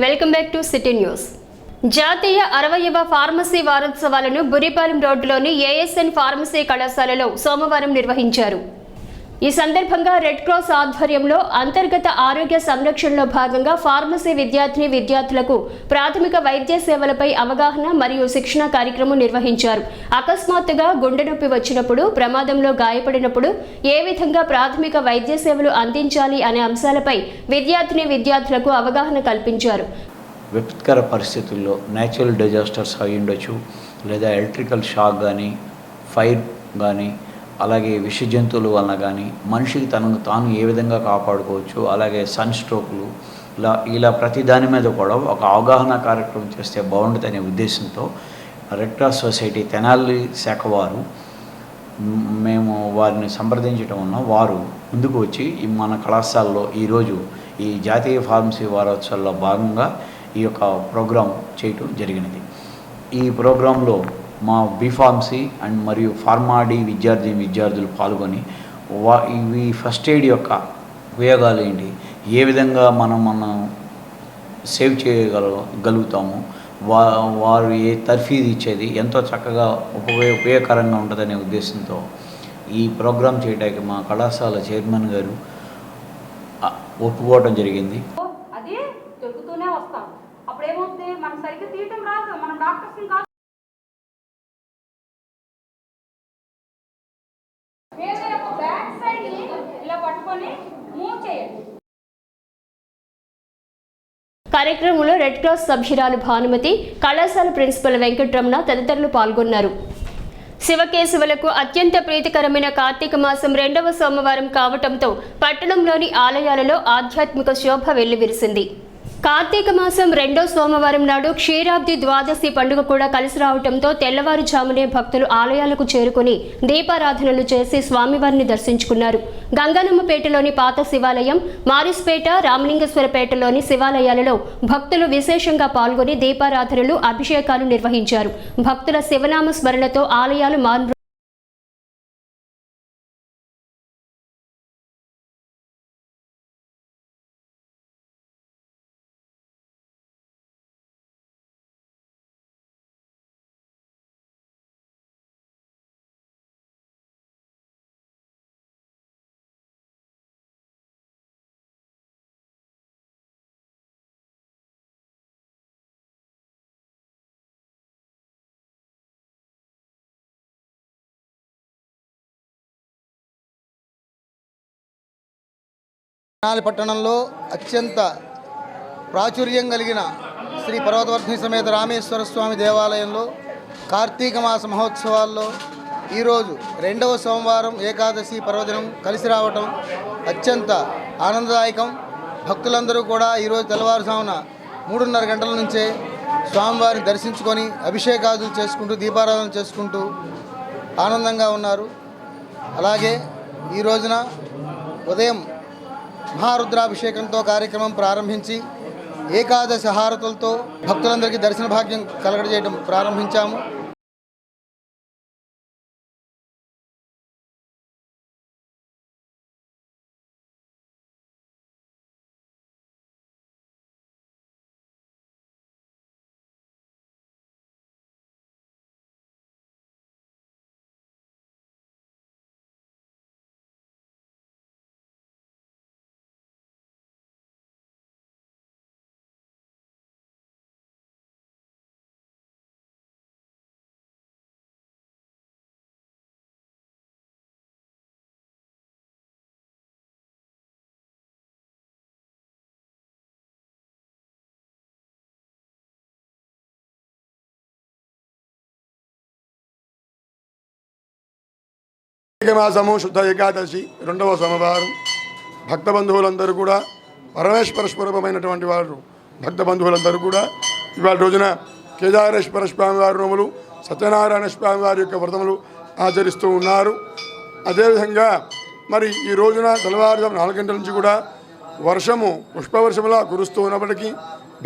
Welcome back to city news. జాతీయ 60వ pharmacy వారోత్సవాలను Buripalem రోడ్డులోని ASN pharmacy కళాశాలలో సోమవారం నిర్వహించారు. ఈ సందర్భంగా రెడ్ క్రాస్ ఆధ్వర్యంలో అంతర్గత ఆరోగ్య సంరక్షణలో భాగంగా ఫార్మసీ విద్యార్థులకు ప్రాథమిక వైద్య సేవలపై అవగాహన మరియు శిక్షణ కార్యక్రమం నిర్వహించారు. అకస్మాత్తుగా గుండె నొప్పి వచ్చినప్పుడు, ప్రమాదంలో గాయపడినప్పుడు ఏ విధంగా ప్రాథమిక వైద్య సేవలు అందించాలి అనే అంశాలపై విద్యార్థులకు అవగాహన కల్పించారు. విపత్కర పరిస్థితుల్లో నేచురల్ డిజాస్టర్స్ అయి ఉండొచ్చు, లేదా ఎలక్ట్రికల్ షాక్ కానీ, ఫైర్ కానీ, అలాగే విష జంతువుల వలన కానీ మనిషికి తనను తాను ఏ విధంగా కాపాడుకోవచ్చు, అలాగే సన్ స్ట్రోక్లు ఇలా ప్రతి దాని మీద కూడా ఒక అవగాహన కార్యక్రమం చేస్తే బాగుంటుందనే ఉద్దేశంతో రెడ్ క్రాస్ సొసైటీ తెనాలి శాఖ వారు మేము వారిని సంప్రదించడం ఉన్నాం. వారు ముందుకు వచ్చి మన కళాశాలలో ఈరోజు ఈ జాతీయ ఫార్మసీ వారోత్సవాల్లో భాగంగా ఈ యొక్క ప్రోగ్రాం చేయటం జరిగినది. ఈ ప్రోగ్రాంలో మా బీఫార్మసీ అండ్ మరియు ఫార్మాడీ విద్యార్థులు పాల్గొని ఇవి ఫస్ట్ ఎయిడ్ యొక్క ఉపయోగాలు ఏంటి, ఏ విధంగా మనం సేవ్ చేయగలుగుతాము, వారు ఏ తర్ఫీదు ఇచ్చేది ఎంతో చక్కగా ఉపయోగకరంగా ఉంటుందనే ఉద్దేశంతో ఈ ప్రోగ్రాం చేయడానికి మా కళాశాల చైర్మన్ గారు ఒప్పుకోవడం జరిగింది. అది దొరుకుతూనే వస్తాం. అప్పుడు ఏమవుతుంది, మనం సరిగ్గా తీయటం రాదు, మనం డాక్టర్స్ని కాదు, బ్యాక్ సైడ్ ఇలా పట్టుకొని మూవ్ చేయండి. కార్యక్రమంలో రెడ్ క్రాస్ సభ్యురాలు భానుమతి, కళాశాల ప్రిన్సిపల్ వెంకటరమణ తదితరులు పాల్గొన్నారు. శివకేశవులకు అత్యంత ప్రీతికరమైన కార్తీక మాసం 2వ సోమవారం కావటంతో పట్టణంలోని ఆలయాలలో ఆధ్యాత్మిక శోభ వెల్లివిరిసింది. కార్తీక మాసం 2వ సోమవారం నాడు క్షీరాబ్ది ద్వాదశి పండుగ కూడా కలిసి రావడంతో తెల్లవారుజామునే భక్తులు ఆలయాలకు చేరుకుని దీపారాధనలు చేసి స్వామివారిని దర్శించుకున్నారు. గంగనమ్మపేటలోని పాత శివాలయం, మారిస్పేట, రామలింగేశ్వరపేటలోని శివాలయాలలో భక్తులు విశేషంగా పాల్గొని దీపారాధనలు, అభిషేకాలు నిర్వహించారు. భక్తుల శివనామ స్మరణతో ఆలయాలు మారు. తెనాలి పట్టణంలో అత్యంత ప్రాచుర్యం కలిగిన శ్రీ పర్వతవర్ధిని సమేత రామేశ్వర స్వామి దేవాలయంలో కార్తీక మాస మహోత్సవాల్లో ఈరోజు 2వ సోమవారం ఏకాదశి పర్వదినం కలిసి రావటం అత్యంత ఆనందదాయకం. భక్తులందరూ కూడా ఈరోజు తెల్లవారుజామున 3:30 గంటల నుంచే స్వామివారిని దర్శించుకొని అభిషేకాదులు చేసుకుంటూ దీపారాధన చేసుకుంటూ ఆనందంగా ఉన్నారు. అలాగే ఈ రోజున ఉదయం మహారుద్రాభిషేకంతో కార్యక్రమం ప్రారంభించి ఏకాదశి హారతులతో భక్తులందరికీ దర్శన భాగ్యం కలగజేయడం ప్రారంభించాము. మాసము శుద్ధ ఏకాదశి 2వ సోమవారం భక్త బంధువులందరూ కూడా పరమేశ్వర స్వరూపమైనటువంటి వారు భక్త బంధువులందరూ కూడా ఇవాళ రోజున కేదారేశ్వర స్వామి వారి నోములు, సత్యనారాయణ స్వామి వారి యొక్క వ్రతములు ఆచరిస్తూ ఉన్నారు. అదేవిధంగా మరి ఈ రోజున తెల్లవారుజాము 4 గంటల నుంచి కూడా వర్షము పుష్పవర్షములా కురుస్తూ ఉన్నప్పటికీ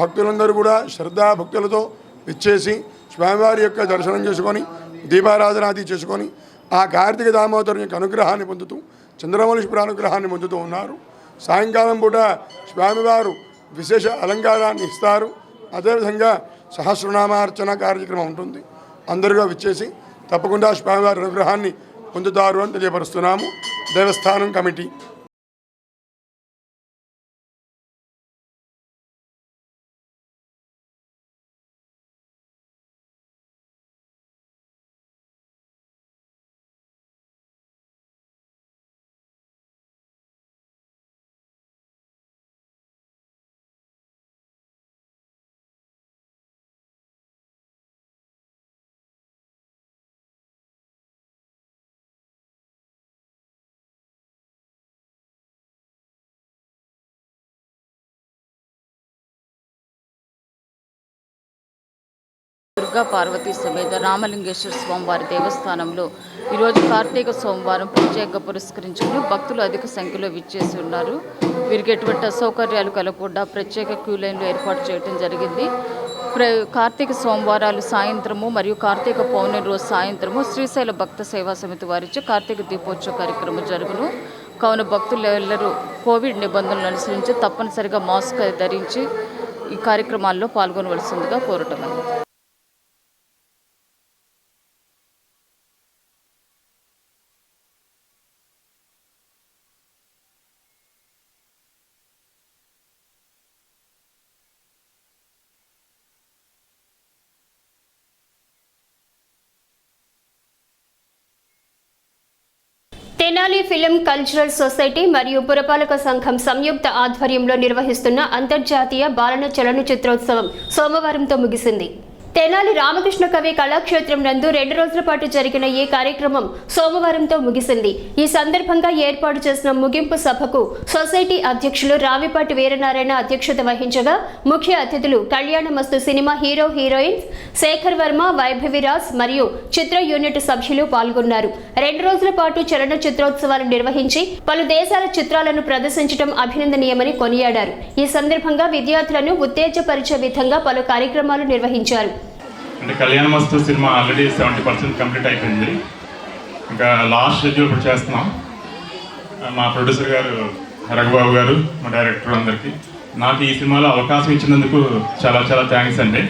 భక్తులందరూ కూడా శ్రద్ధాభక్తులతో ఇచ్చేసి స్వామివారి యొక్క దర్శనం చేసుకొని దీపారాధనాది చేసుకొని ఆ కార్తీక దామోదరుని యొక్క అనుగ్రహాన్ని పొందుతూ చంద్రమౌళీశ్వర అనుగ్రహాన్ని పొందుతూ ఉన్నారు. సాయంకాలం పూట స్వామివారు విశేష అలంకారాన్ని ఇస్తారు. అదేవిధంగా సహస్రనామార్చన కార్యక్రమం ఉంటుంది. అందరుగా విచ్చేసి తప్పకుండా స్వామివారి అనుగ్రహాన్ని పొందుతారు అని తెలియపరుస్తున్నాము. దేవస్థానం కమిటీ. దుర్గా పార్వతీ సమేత రామలింగేశ్వర స్వామివారి దేవస్థానంలో ఈరోజు కార్తీక సోమవారం ప్రత్యేక పురస్కరించుకుని భక్తులు అధిక సంఖ్యలో విచ్చేసి ఉన్నారు. వీరికి ఎటువంటి అసౌకర్యాలు కలగకుండా ప్రత్యేక క్యూ లైన్లు ఏర్పాటు చేయడం జరిగింది. కార్తీక సోమవారాలు సాయంత్రము మరియు కార్తీక పౌర్ణమి రోజు సాయంత్రము శ్రీశైల భక్త సేవా సమితి వారిచే కార్తీక దీపోత్సవ కార్యక్రమం జరుగును. కావున భక్తులు ಎಲ್ಲರೂ కోవిడ్ నిబంధనలు అనుసరించి తప్పనిసరిగా మాస్క్ ధరించి ఈ కార్యక్రమాల్లో పాల్గొనవలసిందిగా కోరటం. తెనాలి ఫిలిం కల్చరల్ సొసైటీ మరియు పురపాలక సంఘం సంయుక్త ఆధ్వర్యంలో నిర్వహిస్తున్న అంతర్జాతీయ బాలన చలనచిత్రోత్సవం సోమవారంతో ముగిసింది. తెనాలి రామకృష్ణ కవి కళాక్షేత్రం నందు 2 రోజుల పాటు జరిగిన ఈ కార్యక్రమం సోమవారంతో ముగిసింది. ఈ సందర్భంగా ఏర్పాటు చేసిన ముగింపు సభకు సొసైటీ అధ్యక్షులు రావిపాటి వీరనారాయణ అధ్యక్షత వహించగా ముఖ్య అతిథులు కళ్యాణమస్తు సినిమా హీరో హీరోయిన్స్ శేఖర్ వర్మ, వైభవిరాజ్ మరియు చిత్ర యూనిట్ సభ్యులు పాల్గొన్నారు. 2 రోజుల పాటు చలనచిత్రోత్సవాలు నిర్వహించి పలు దేశాల చిత్రాలను ప్రదర్శించడం అభినందనీయమని కొనియాడారు. ఈ సందర్భంగా విద్యార్థులను ఉత్తేజపరిచే విధంగా పలు కార్యక్రమాలు నిర్వహించారు. అంటే కళ్యాణమస్తు సినిమా ఆల్రెడీ 70% కంప్లీట్ అయిపోయింది. ఇంకా లాస్ట్ షెడ్యూల్ ఇప్పుడు చేస్తున్నాం. మా ప్రొడ్యూసర్ గారు రఘుబాబు గారు, మా డైరెక్టర్ అందరికీ నాకు ఈ సినిమాలో అవకాశం ఇచ్చినందుకు చాలా చాలా థ్యాంక్స్ అండి.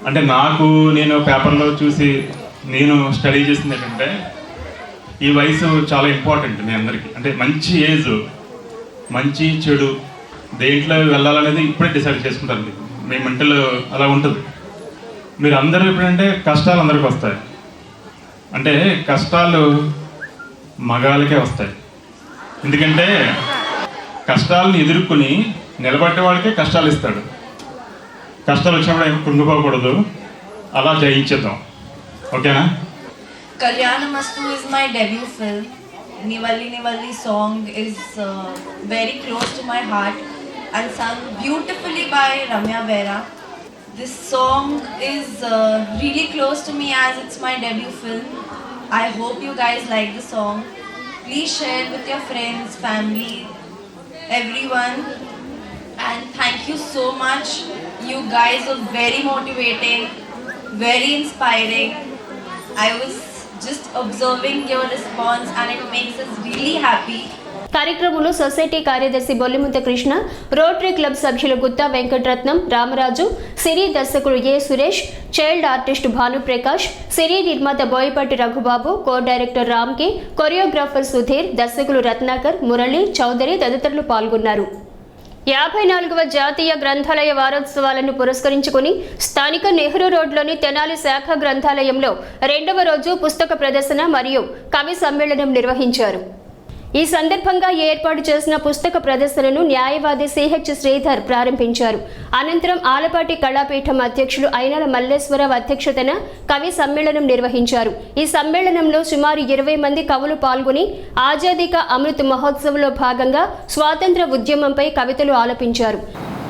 అంటే నేను పేపర్లో చూసి నేను స్టడీ చేసింది ఏంటంటే ఈ వయసు చాలా ఇంపార్టెంట్ మీ అందరికీ. అంటే మంచి ఏజ్, మంచి చెడు దేంట్లో వెళ్ళాలనేది ఇప్పుడే డిసైడ్ చేసుకుంటారు. మీ మెంటల్ అలా ఉంటుంది. మీరు అందరూ ఎప్పుడంటే కష్టాలు అందరికీ వస్తాయి. అంటే కష్టాలు మగాళ్ళకే వస్తాయి. ఎందుకంటే కష్టాలను ఎదుర్కొని నిలబడే వాళ్ళకే కష్టాలు ఇస్తాడు. కష్టాలు వచ్చినప్పుడు ఏమి కృంగిపోకూడదు, అలా జయించేద్దాం. ఓకేనా? Kalyanamastu is my debut film. Nivalli Nivalli song is very close to my heart and sung beautifully by Ramya Vera. This song is really close to me as it's my debut film. I hope you guys like the song. Please share it with your friends, family, everyone. And thank you so much. You guys are very motivating, very inspiring. I was just observing your response and it makes us really happy. కార్యక్రమంలో society కార్యదర్శి Bollimuntha Krishna, rotary club సభ్యులు గుత్తా వెంకటరత్నం, రామరాజు, సిరి దర్శకుడు ఏ Suresh, child artist Bhanuprakash, సిరి నిర్మాత Boyapati Raghubabu, co director రామ్కి, choreographer Sudheer, దర్శకులు రత్నాకర్, మురళి, చౌదరి తదితరులు పాల్గొన్నారు. 54వ జాతీయ గ్రంథాలయ వారోత్సవాలను పురస్కరించుకుని స్థానిక నెహ్రూ రోడ్లోని తెనాలి శాఖ గ్రంథాలయంలో 2వ రోజు పుస్తక ప్రదర్శన మరియు కవి సమ్మేళనం నిర్వహించారు. ఈ సందర్భంగా ఏర్పాటు చేసిన పుస్తక ప్రదర్శనను న్యాయవాది సిహెచ్ శ్రీధర్ ప్రారంభించారు. అనంతరం ఆలపాటి కళాపీఠం అధ్యక్షులు అయినాల మల్లేశ్వరరావు అధ్యక్షతన కవి సమ్మేళనం నిర్వహించారు. ఈ సమ్మేళనంలో సుమారు 20 మంది కవులు పాల్గొని ఆజాదీ కా అమృత్ మహోత్సవ్లో భాగంగా స్వాతంత్ర ఉద్యమంపై కవితలు ఆలపించారు.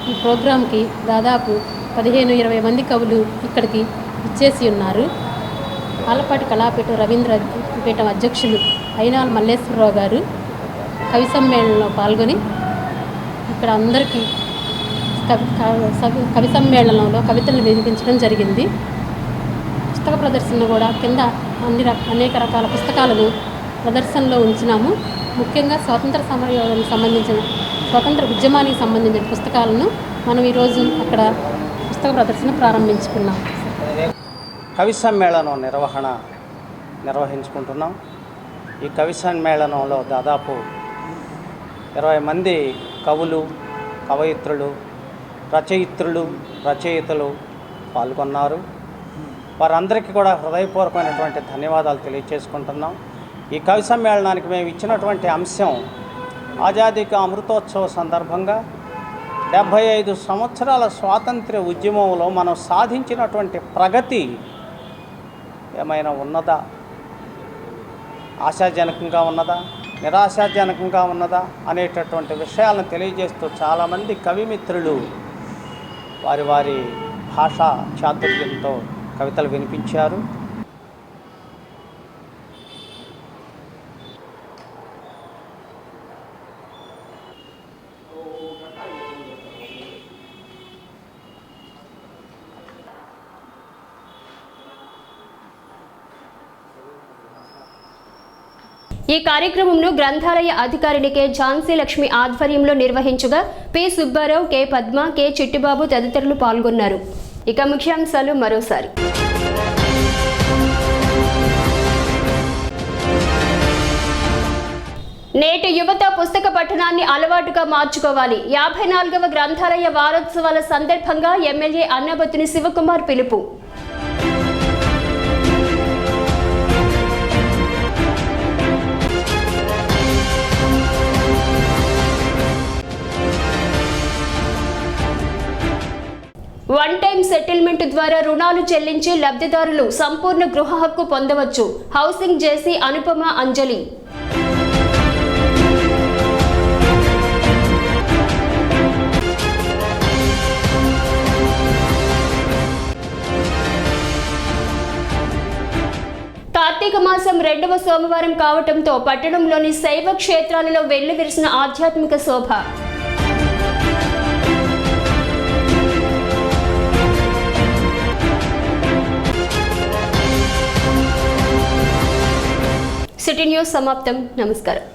ఈ ప్రోగ్రాంకి దాదాపు 15-20 మంది కవులు ఇక్కడికి ఇచ్చేసి ఉన్నారు. ఆలపాటి కళాపీఠం రవీంద్ర పీఠం అధ్యక్షులు అయినాల మల్లేశ్వరరావు గారు కవి సమ్మేళనంలో పాల్గొని ఇక్కడ అందరికీ కవి సమ్మేళనంలో కవితలు వినిపించడం జరిగింది. పుస్తక ప్రదర్శన కూడా కింద అనేక రకాల పుస్తకాలను ప్రదర్శనలో ఉంచినాము. ముఖ్యంగా స్వాతంత్ర సమరయోధులకు సంబంధించిన స్వతంత్ర ఉద్యమానికి సంబంధించిన పుస్తకాలను మనం ఈరోజు అక్కడ పుస్తక ప్రదర్శన ప్రారంభించుకున్నాం. కవి సమ్మేళనం నిర్వహించుకుంటున్నాం. ఈ కవి సమ్మేళనంలో దాదాపు 20 మంది కవులు, కవయిత్రులు, రచయితలు పాల్గొన్నారు. వారందరికీ కూడా హృదయపూర్వకమైనటువంటి ధన్యవాదాలు తెలియజేసుకుంటున్నాం. ఈ కవి సమ్మేళనానికి మేము ఇచ్చినటువంటి అంశం ఆజాదీ కా అమృతోత్సవ సందర్భంగా 75 సంవత్సరాల స్వాతంత్ర్య ఉద్యమంలో మనం సాధించినటువంటి ప్రగతి ఏమైనా ఉన్నదా, ఆశాజనకంగా ఉన్నదా, నిరాశాజనకంగా ఉన్నదా అనేటటువంటి విషయాలను తెలియజేస్తూ చాలామంది కవిమిత్రులు వారి భాషా చాతుర్యంతో కవితలు వినిపించారు. ఈ కార్యక్రమంను గ్రంథాలయ అధికారిని కె ఝాన్సీ లక్ష్మి ఆధ్వర్యంలో నిర్వహించగా P Subbarao, K Padma, K Chittibabu తదితరులు పాల్గొన్నారు. ఇక ముఖ్యాంశాలు మరోసారి. నేటి యువత పుస్తక పఠనాన్ని అలవాటుగా మార్చుకోవాలి. 54వ గ్రంథాలయ వారోత్సవాల సందర్భంగా ఎమ్మెల్యే అన్నబత్తుని శివకుమార్ పిలుపు. వన్ టైం సెటిల్మెంట్ ద్వారా రుణాలు చెల్లించి లబ్ధిదారులు సంపూర్ణ గృహ హక్కు పొందవచ్చు. హౌసింగ్ జేసీ అనుపమ అంజలి. కార్తీక మాసం 2వ సోమవారం కావటంతో పట్టణంలోని శైవ క్షేత్రాలలో వెల్లివిరిసిన ఆధ్యాత్మిక శోభ. సిటీ న్యూస్ సమాప్తం. నమస్కారం.